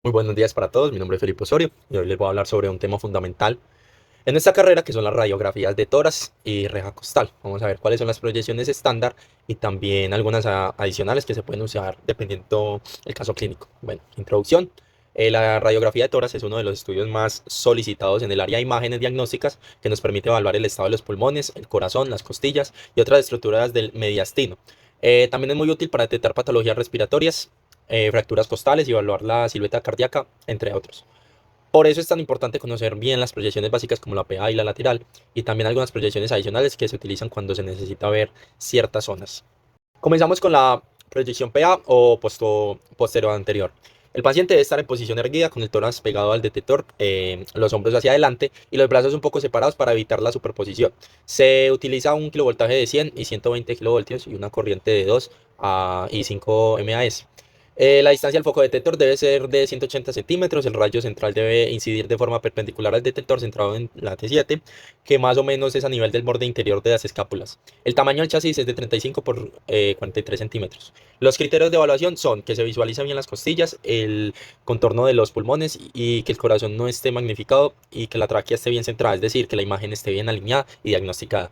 Muy buenos días para todos, mi nombre es Felipe Osorio y hoy les voy a hablar sobre un tema fundamental en esta carrera que son las radiografías de tórax y reja costal. Vamos a ver cuáles son las proyecciones estándar y también algunas adicionales que se pueden usar dependiendo el caso clínico. Bueno, introducción. La radiografía de tórax es uno de los estudios más solicitados en el área de imágenes diagnósticas que nos permite evaluar el estado de los pulmones, el corazón, las costillas y otras estructuras del mediastino. También es muy útil para detectar patologías respiratorias, fracturas costales y evaluar la silueta cardíaca, entre otros. Por eso es tan importante conocer bien las proyecciones básicas como la PA y la lateral, y también algunas proyecciones adicionales que se utilizan cuando se necesita ver ciertas zonas. Comenzamos con la proyección PA o posterior anterior. El paciente debe estar en posición erguida con el tórax pegado al detector, los hombros hacia adelante y los brazos un poco separados para evitar la superposición. Se utiliza un kilovoltaje de 100 y 120 kilovoltios y una corriente de 2 y 5 MAS. La distancia al foco detector debe ser de 180 centímetros. El rayo central debe incidir de forma perpendicular al detector centrado en la T7, que más o menos es a nivel del borde interior de las escápulas. El tamaño del chasis es de 35 por 43 centímetros. Los criterios de evaluación son que se visualiza bien las costillas, el contorno de los pulmones y que el corazón no esté magnificado y que la tráquea esté bien centrada, es decir, que la imagen esté bien alineada y diagnosticada.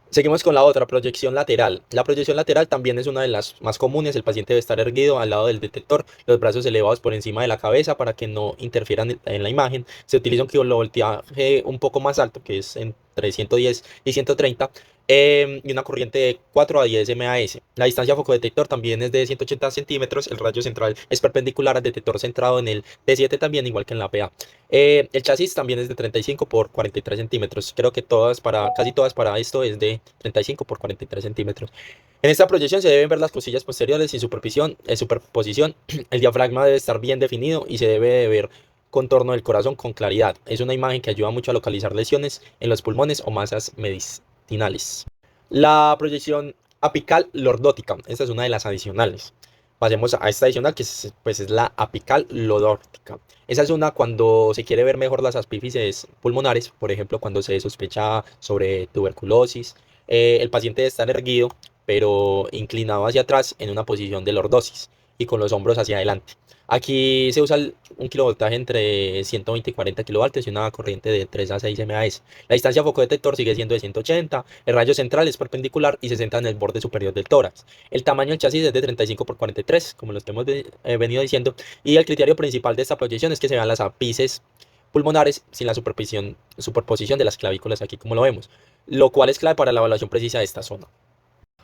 Seguimos con la otra, proyección lateral. La proyección lateral también es una de las más comunes. El paciente debe estar erguido al lado del detector, los brazos elevados por encima de la cabeza para que no interfieran en la imagen. Se utiliza un kilovoltaje un poco más alto, que es entre 110 y 130, y una corriente de 4 a 10 MAS. La distancia focodetector también es de 180 centímetros. El rayo central es perpendicular al detector centrado en el T7 también, igual que en la PA. El chasis también es de 35 por 43 centímetros. Creo que casi todas para esto es de 35 por 43 centímetros. En esta proyección se deben ver las costillas posteriores sin superposición. El diafragma debe estar bien definido y se debe de ver contorno del corazón con claridad. Es una imagen que ayuda mucho a localizar lesiones en los pulmones o masas mediastinales. La proyección apical lordótica. Esta es una de las adicionales. Pasemos a esta adicional que es la apical lordótica. Esa es una cuando se quiere ver mejor las apífisis pulmonares, por ejemplo, cuando se sospecha sobre tuberculosis. El paciente debe estar erguido, pero inclinado hacia atrás en una posición de lordosis y con los hombros hacia adelante. Aquí se usa un kilovoltaje entre 120 y 40 kilovoltios y una corriente de 3 a 6 MAS. La distancia focodetector sigue siendo de 180, el rayo central es perpendicular y se centra en el borde superior del tórax. El tamaño del chasis es de 35 por 43, como lo que hemos venido diciendo, y el criterio principal de esta proyección es que se vean las ápices pulmonares sin la superposición de las clavículas aquí como lo vemos, lo cual es clave para la evaluación precisa de esta zona.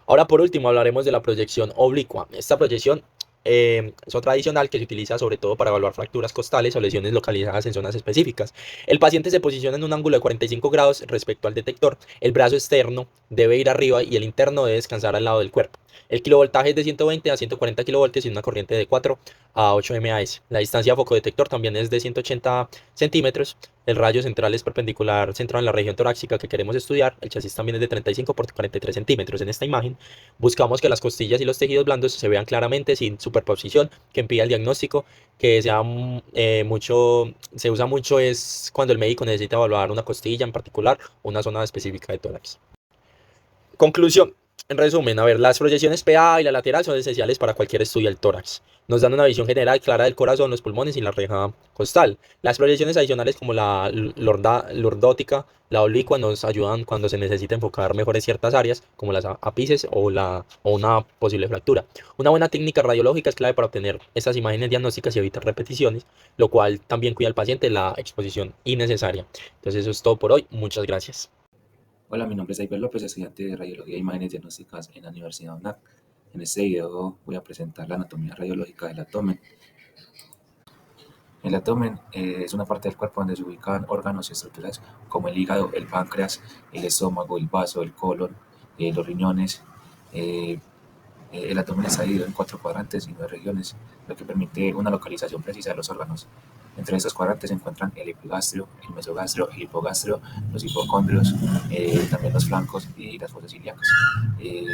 Ahora por último hablaremos de la proyección oblicua. Esta proyección es otra adicional que se utiliza sobre todo para evaluar fracturas costales o lesiones localizadas en zonas específicas. El paciente se posiciona en un ángulo de 45 grados respecto al detector. El brazo externo debe ir arriba y el interno debe descansar al lado del cuerpo. El kilovoltaje es de 120 a 140 kilovoltios y una corriente de 4 a 8 MAS. La distancia focodetector también es de 180 centímetros. El rayo central es perpendicular, centrado en la región torácica que queremos estudiar. El chasis también es de 35 por 43 centímetros. En esta imagen buscamos que las costillas y los tejidos blandos se vean claramente sin superposición que impida el diagnóstico, que sea se usa mucho es cuando el médico necesita evaluar una costilla en particular o una zona específica de tórax. Conclusión. En resumen, a ver, las proyecciones PA y la lateral son esenciales para cualquier estudio del tórax. Nos dan una visión general clara del corazón, los pulmones y la reja costal. Las proyecciones adicionales como la lordótica, la oblicua nos ayudan cuando se necesita enfocar mejor en ciertas áreas como las ápices o una posible fractura. Una buena técnica radiológica es clave para obtener estas imágenes diagnósticas y evitar repeticiones, lo cual también cuida al paciente de la exposición innecesaria. Entonces eso es todo por hoy. Muchas gracias. Hola, mi nombre es Iber López, estudiante de Radiología e Imágenes Diagnósticas en la Universidad UNAP. En este video voy a presentar la anatomía radiológica del abdomen. El abdomen es una parte del cuerpo donde se ubican órganos y estructuras como el hígado, el páncreas, el estómago, el vaso, el colon, los riñones. Eh, el abdomen está dividido en 4 cuadrantes y 9 regiones, lo que permite una localización precisa de los órganos. Entre estos cuadrantes se encuentran el epigastrio, el mesogastrio, el hipogastrio, los hipocondrios, también los flancos y las fosas ilíacas. Eh,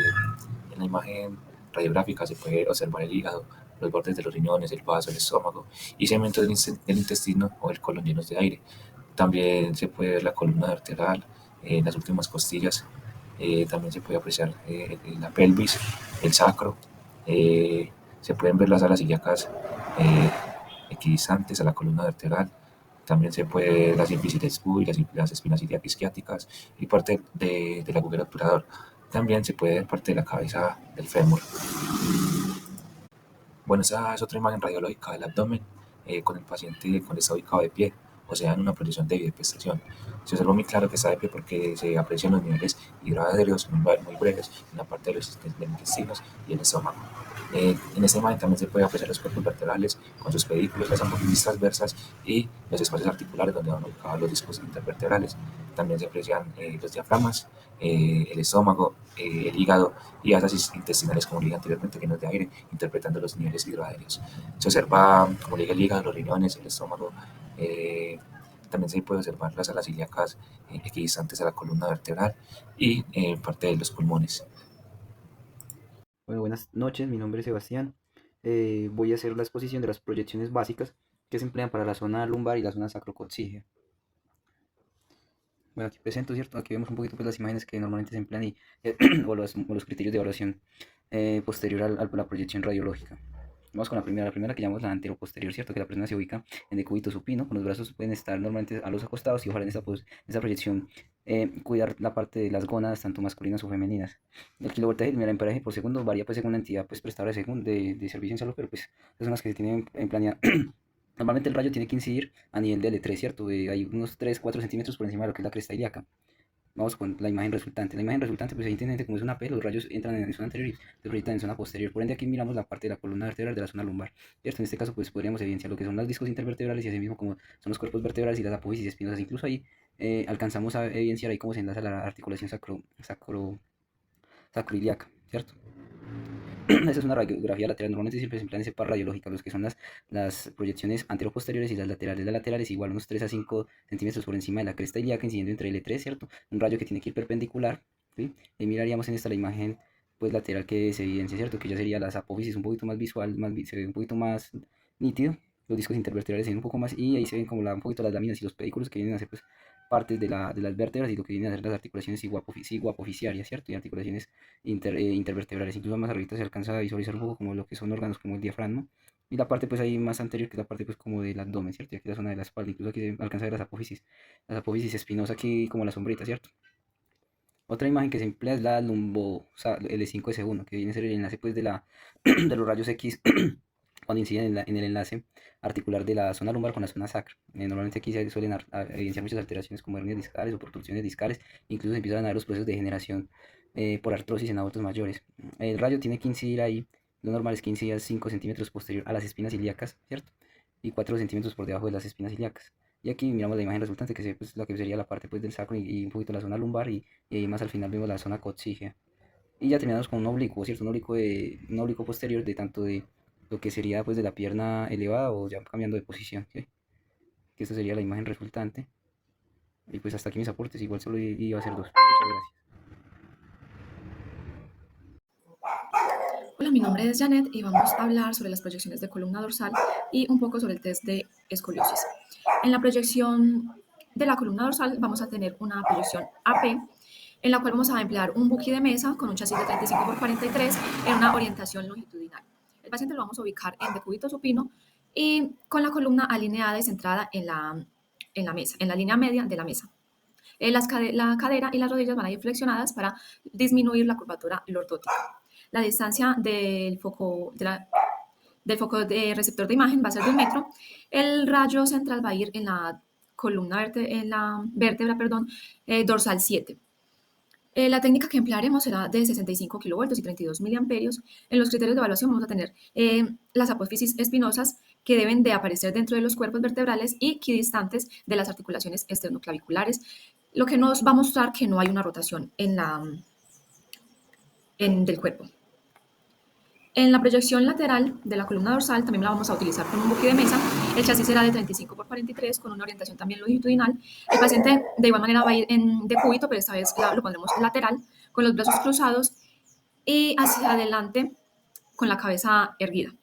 en la imagen radiográfica se puede observar el hígado, los bordes de los riñones, el vaso, el estómago y segmentos del intestino o el colon llenos de aire. También se puede ver la columna vertebral, las últimas costillas. También se puede apreciar la pelvis, el sacro. Se pueden ver las alas ilíacas equidistantes a la columna vertebral. También se puede las ínfisis y las espinas isquiáticas y parte del agujero obturador. También se puede ver parte de la cabeza del fémur. Bueno, esa es otra imagen radiológica del abdomen con el paciente cuando está ubicado de pie, o sea, en una posición de bipestación. Se observa muy claro que está de pie porque se aprecian los niveles hidroaéreos muy breves en la parte de los intestinos y el estómago. En esta imagen también se puede apreciar los cuerpos vertebrales con sus pedículos, las apófisis transversas y los espacios articulares donde van ubicados los discos intervertebrales. También se aprecian los diafragmas, el estómago, el hígado y asas intestinales, como dije anteriormente, llenos de aire, interpretando los niveles hidroaéreos. Se observa, como le dije, el hígado, los riñones, el estómago. También se puede observar las alas ilíacas equidistantes a la columna vertebral y parte de los pulmones. Bueno, buenas noches, mi nombre es Sebastián. Voy a hacer la exposición de las proyecciones básicas que se emplean para la zona lumbar y la zona sacrococcígea. Bueno, aquí presento, ¿cierto? Aquí vemos un poquito pues, las imágenes que normalmente se emplean o los criterios de evaluación posterior a la proyección radiológica. Vamos con la primera que llamamos la anteroposterior, ¿cierto? Que la persona se ubica en decúbito supino, con los brazos pueden estar normalmente a los acostados y ojalá en esta proyección cuidar la parte de las gónadas, tanto masculinas o femeninas. El kilovoltaje y el miliamperaje por segundo varía pues según la entidad pues prestadora de servicio en salud, pero pues esas son las que se tienen en planea. Normalmente el rayo tiene que incidir a nivel de L3, ¿cierto? Hay unos 3-4 centímetros por encima de lo que es la cresta ilíaca. Vamos con la imagen resultante. La imagen resultante, pues evidentemente como es una P, los rayos entran en zona anterior y se proyectan en zona posterior. Por ende aquí miramos la parte de la columna vertebral de la zona lumbar, ¿cierto? En este caso pues podríamos evidenciar lo que son los discos intervertebrales y asimismo como son los cuerpos vertebrales y las apófisis espinosas. Incluso ahí alcanzamos a evidenciar ahí cómo se enlaza la articulación sacroiliaca, ¿cierto? Esa es una radiografía lateral. Normalmente siempre se emplean cepas radiológicas, los que son las proyecciones anteroposteriores y las laterales. Las laterales igual unos 3 a 5 centímetros por encima de la cresta ilíaca, incidiendo entre L3, ¿cierto? Un rayo que tiene que ir perpendicular, ¿sí? Y miraríamos en esta la imagen pues lateral que se evidencia, ¿cierto? Que ya sería las apófisis un poquito más visual, se ve un poquito más nítido. Los discos intervertebrales se ven un poco más y ahí se ven como un poquito las láminas y los pedículos que vienen a ser pues partes de las vértebras y lo que vienen a ser las articulaciones iguapoficiarias, ¿cierto? Y articulaciones intervertebrales. Incluso más arriba se alcanza a visualizar un poco como lo que son órganos como el diafragma. Y la parte pues ahí más anterior que es la parte pues como del abdomen, ¿cierto? Y aquí la zona de la espalda. Incluso aquí se alcanza a ver las apófisis espinosas aquí como la sombrita, ¿cierto? Otra imagen que se emplea es la L5S1, que viene a ser el enlace pues de los rayos X cuando inciden en el enlace articular de la zona lumbar con la zona sacra. Normalmente aquí se suelen evidenciar muchas alteraciones como hernias discales o protrusiones discales, incluso empiezan a haber los procesos de degeneración por artrosis en adultos mayores. El rayo tiene que incidir ahí, lo normal es que incida 5 centímetros posterior a las espinas ilíacas, ¿cierto? Y 4 centímetros por debajo de las espinas ilíacas. Y aquí miramos la imagen resultante, que es pues, la que sería la parte pues, del sacro y un poquito la zona lumbar, y ahí más al final vemos la zona coccígea. Y ya terminamos con un oblicuo, ¿cierto? Un oblicuo posterior de tanto de lo que sería pues de la pierna elevada o ya cambiando de posición, ¿sí? Que esta sería la imagen resultante. Y pues hasta aquí mis aportes, igual solo iba a ser dos. Muchas gracias. Hola, mi nombre es Janet y vamos a hablar sobre las proyecciones de columna dorsal y un poco sobre el test de escoliosis. En la proyección de la columna dorsal vamos a tener una proyección AP, en la cual vamos a emplear un buki de mesa con un chasis de 35 por 43 en una orientación longitudinal. El paciente lo vamos a ubicar en decúbito supino y con la columna alineada y centrada en la mesa, en la línea media de la mesa. La cadera y las rodillas van a ir flexionadas para disminuir la curvatura lordótica. La distancia del foco de receptor de imagen va a ser de 1 metro. El rayo central va a ir en la vértebra dorsal 7. La técnica que emplearemos será de 65 kilovoltios y 32 miliamperios. En los criterios de evaluación vamos a tener las apófisis espinosas que deben de aparecer dentro de los cuerpos vertebrales y equidistantes de las articulaciones esternoclaviculares, lo que nos va a mostrar que no hay una rotación del cuerpo. En la proyección lateral de la columna dorsal también la vamos a utilizar con un buki de mesa. El chasis será de 35 por 43 con una orientación también longitudinal. El paciente de igual manera va a ir en decúbito, pero esta vez lo pondremos lateral con los brazos cruzados y hacia adelante con la cabeza erguida.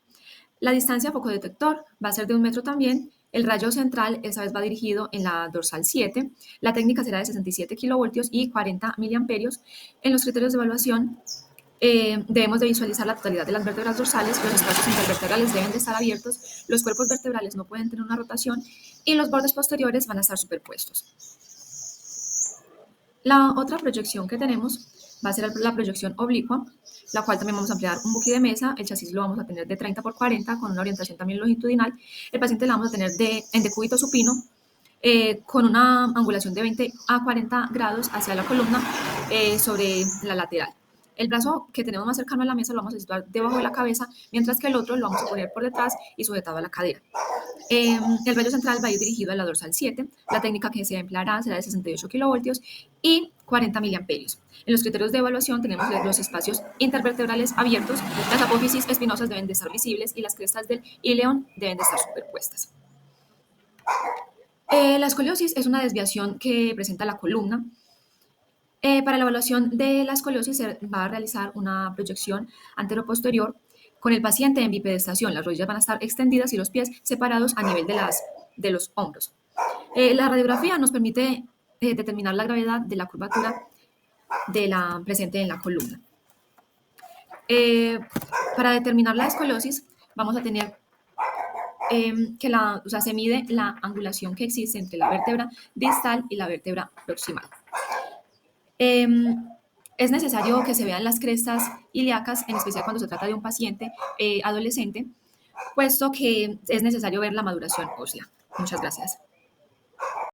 La distancia focodetector va a ser de 1 metro también. El rayo central esta vez va dirigido en la dorsal 7. La técnica será de 67 kilovoltios y 40 miliamperios. En los criterios de evaluación Debemos de visualizar la totalidad de las vértebras dorsales, los espacios intervertebrales deben de estar abiertos, los cuerpos vertebrales no pueden tener una rotación y los bordes posteriores van a estar superpuestos. La otra proyección que tenemos va a ser la proyección oblicua, la cual también vamos a emplear un buque de mesa. El chasis lo vamos a tener de 30 por 40 con una orientación también longitudinal. El paciente lo vamos a tener en decúbito supino, con una angulación de 20 a 40 grados hacia la columna sobre la lateral. El brazo que tenemos más cercano a la mesa lo vamos a situar debajo de la cabeza, mientras que el otro lo vamos a poner por detrás y sujetado a la cadera. El rayo central va a ir dirigido a la dorsal 7. La técnica que se empleará será de 68 kilovoltios y 40 miliamperios. En los criterios de evaluación tenemos los espacios intervertebrales abiertos, las apófisis espinosas deben de estar visibles y las crestas del ileón deben de estar superpuestas. La escoliosis es una desviación que presenta la columna. Para la evaluación de la escoliosis se va a realizar una proyección antero-posterior con el paciente en bipedestación. Las rodillas van a estar extendidas y los pies separados a nivel de los hombros. La radiografía nos permite determinar la gravedad de la curvatura presente en la columna. Para determinar la escoliosis vamos a tener se mide la angulación que existe entre la vértebra distal y la vértebra proximal. Es necesario que se vean las crestas ilíacas, en especial cuando se trata de un paciente adolescente, puesto que es necesario ver la maduración ósea. Muchas gracias.